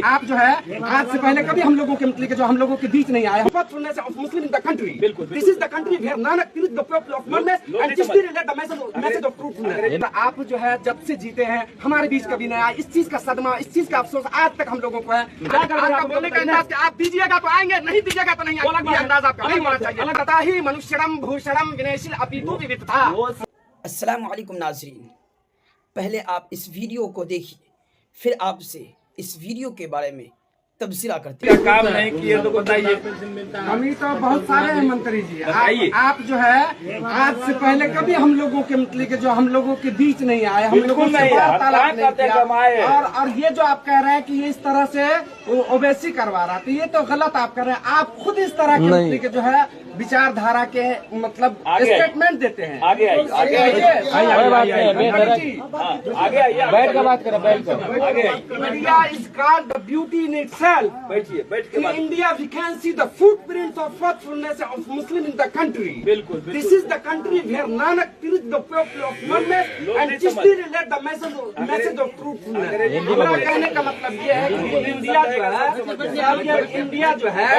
आप जो है आज से पहले कभी हम लोगों के मतलब जो हम लोगों के बीच नहीं आए Muslim in the country. This is the country where Nanak preach the people of oneness and Chishti relate the message of truthfulness. आप जो है जब से जीते हैं हमारे बीच कभी नहीं आया। इस चीज का सदमा, इस चीज का अफसोस आज तक हम लोगों को है। आपका बोलने का अंदाज आप दीजिएगा तो आएंगे, नहीं दीजिएगा तो नहीं आएंगे। अंदाज आपका नहीं होना चाहिए। तथा ही मनुष्यरम भूषणम विनयशील अपितु विविधता। अस्सलाम वालेकुम नाज़रीन, पहले आप इस वीडियो को देखिए, फिर आपसे इस वीडियो के बारे में तबसरा करते हैं। काम नहीं किए तो बताइए। कमी तो बहुत सारे हैं मंत्री जी। आप जो है आज से पहले कभी हम लोगों के मतलब जो हम लोगों के बीच नहीं आए, हम लोगों से वार्तालाप नहीं किया। और ये जो आप कह रहे हैं कि ये इस तरह से ओवैसी करवा रहा था, ये तो गलत आप कर रहे हैं। आप खुद इस तरह के मतलब के जो है विचारधारा के मतलब स्टेटमेंट देते हैं। आगे आइए, आगे बैठ कर बात करें, बैठ कर आगे आइए। India is called the beauty in itself. बैठिए, बैठ के In बात। India, we can see the footprints of faithfulness of Muslim in the country. बिल्कुल, बिल्कुल। This is the country where Nanak preached the people of oneness and Chishti relate the message of truthfulness. हमारा कहने का मतलब ये है कि India जो है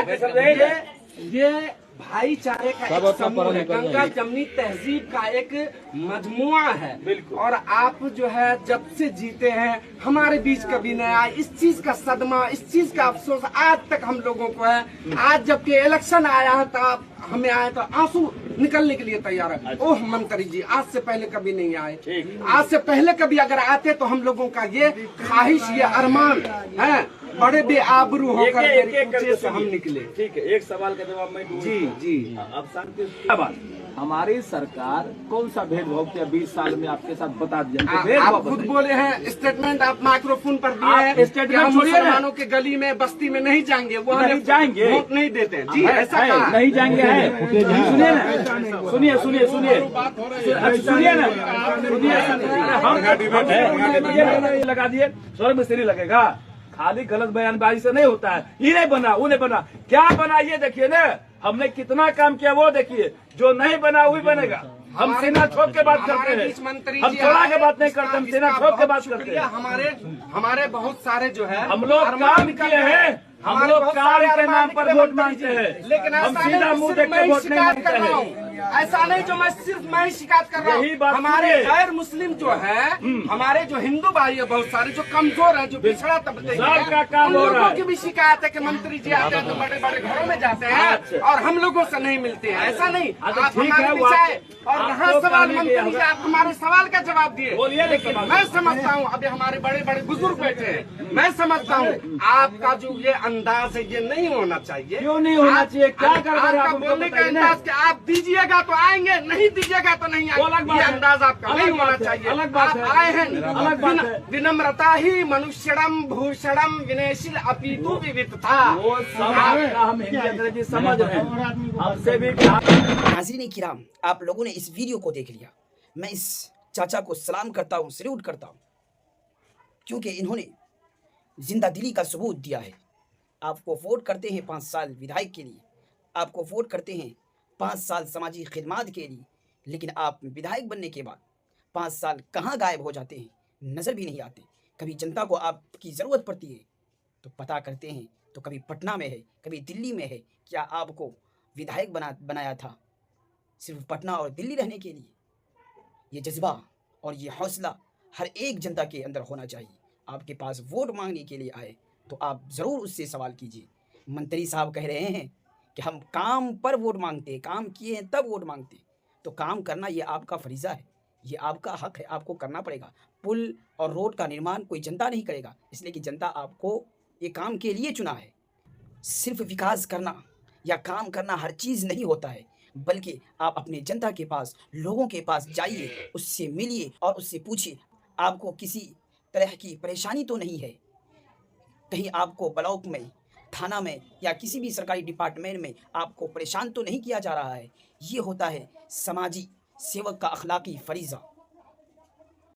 ये भाईचारे का एक समूह है, गंगा जमनी तहजीब का एक मजमुआ है। और आप जो है जब से जीते हैं हमारे बीच कभी नहीं आए। इस चीज का सदमा, इस चीज का अफसोस आज तक हम लोगों को है। आज जबकि इलेक्शन आया है तो हमें आए तो आंसू निकलने के लिए तैयार है। ओह मंत्री जी, आज से पहले कभी नहीं आए। आज से पहले कभी अगर आते तो हम लोगों का ये ख्वाहिश, ये अरमान है, बड़े बेआबरू होकर से हम निकले। ठीक है, एक सवाल का जवाब मैं दूं। जी अब शांति हमारी सरकार कौन सा भेदभाव किया 20 साल में आपके साथ बता दिया। आप खुद बोले हैं, स्टेटमेंट आप माइक्रोफोन पर दिए हैं। स्टेटमेंट हम मुसलमानों के गली में बस्ती में नहीं जाएंगे, वो नहीं जाएंगे, वोट नहीं देते हैं। जी ऐसा कहा नहीं जाएंगे है। सुनिए ना, सुनिए सुनिए सुनिए सुनिए ना, सुनिए लगा दिए स्वर्ग में सीढ़ी लगेगा। खाली गलत बयानबाजी से नहीं होता है। ये नहीं बना, वो नहीं बना, क्या बना ये देखिए ना। हमने कितना काम किया वो देखिए, जो नहीं बना वही बनेगा। हम सीना ठोक के बात करते हैं, हम थोड़ा के बात नहीं करते, हम सीना ठोक के बात करते हैं। हमारे बहुत सारे जो है हम लोग काम किए हैं, हम लोग कार्य के नाम पर वोट मांगते हैं, लेकिन हम सीधा मुंह देख के वोट नहीं मांगते हैं। ऐसा नहीं जो मैं सिर्फ मैं ही शिकायत कर रहा हूँ। हमारे गैर मुस्लिम जो है, हमारे जो हिंदू भाई है बहुत सारे जो कमजोर है, जो पिछड़ा तबके सबका काम हो रहा है। की भी शिकायत है कि मंत्री जी आते हैं तो बड़े बड़े घरों में जाते हैं और हम लोगों से नहीं मिलते हैं। ऐसा नहीं, आप हमारे पीछे और यहाँ सवाल मंत्री जी आप हमारे सवाल का जवाब दिए। बोलिए, लेकिन मैं समझता हूँ अभी हमारे बड़े बड़े बुजुर्ग बैठे हैं, मैं समझता हूँ आपका जो ये अंदाज है ये नहीं होना चाहिए। क्यों नहीं होना चाहिए? क्या कर रहे हैं आपका बोलने का अंदाज कि आप दीजिएगा तो आएंगे, नहीं दीजिएगा तो नहीं आएंगे, ये अंदाज आपका नहीं होना चाहिए। अलग बात है, आए हैं अलग बात है। विनम्रता ही मनुष्यरम भूषणम विनयशील अपितु विविधता। हम हिंदी अंग्रेजी समझ रहे हैं, हमसे भी। नाज़रीन किराम, आप लोगों ने इस वीडियो को देख लिया। मैं इस चाचा को सलाम करता हूँ, सैल्यूट करता हूँ, क्योंकि इन्होंने जिंदा दिली का सबूत दिया है। आपको वोट करते हैं 5 साल विधायक के लिए, आपको वोट करते हैं 5 साल समाजी खिदमात के लिए, लेकिन आप विधायक बनने के बाद 5 साल कहाँ गायब हो जाते हैं, नज़र भी नहीं आते। कभी जनता को आपकी ज़रूरत पड़ती है तो पता करते हैं, तो कभी पटना में है, कभी दिल्ली में है। क्या आपको विधायक बनाया था सिर्फ पटना और दिल्ली रहने के लिए? ये जज्बा और ये हौसला हर एक जनता के अंदर होना चाहिए। आपके पास वोट मांगने के लिए आए तो आप ज़रूर उससे सवाल कीजिए। मंत्री साहब कह रहे हैं कि हम काम पर वोट मांगते हैं, काम किए हैं तब वोट मांगते हैं। तो काम करना ये आपका फरीज़ा है, ये आपका हक है, आपको करना पड़ेगा। पुल और रोड का निर्माण कोई जनता नहीं करेगा, इसलिए कि जनता आपको ये काम के लिए चुना है। सिर्फ विकास करना या काम करना हर चीज़ नहीं होता है, बल्कि आप अपने जनता के पास, लोगों के पास जाइए, उससे मिलिए और उससे पूछिए आपको किसी तरह की परेशानी तो नहीं है, कहीं आपको ब्लॉक में, थाना में या किसी भी सरकारी डिपार्टमेंट में आपको परेशान तो नहीं किया जा रहा है। ये होता है समाजी सेवक का अखलाकी फरीज़ा।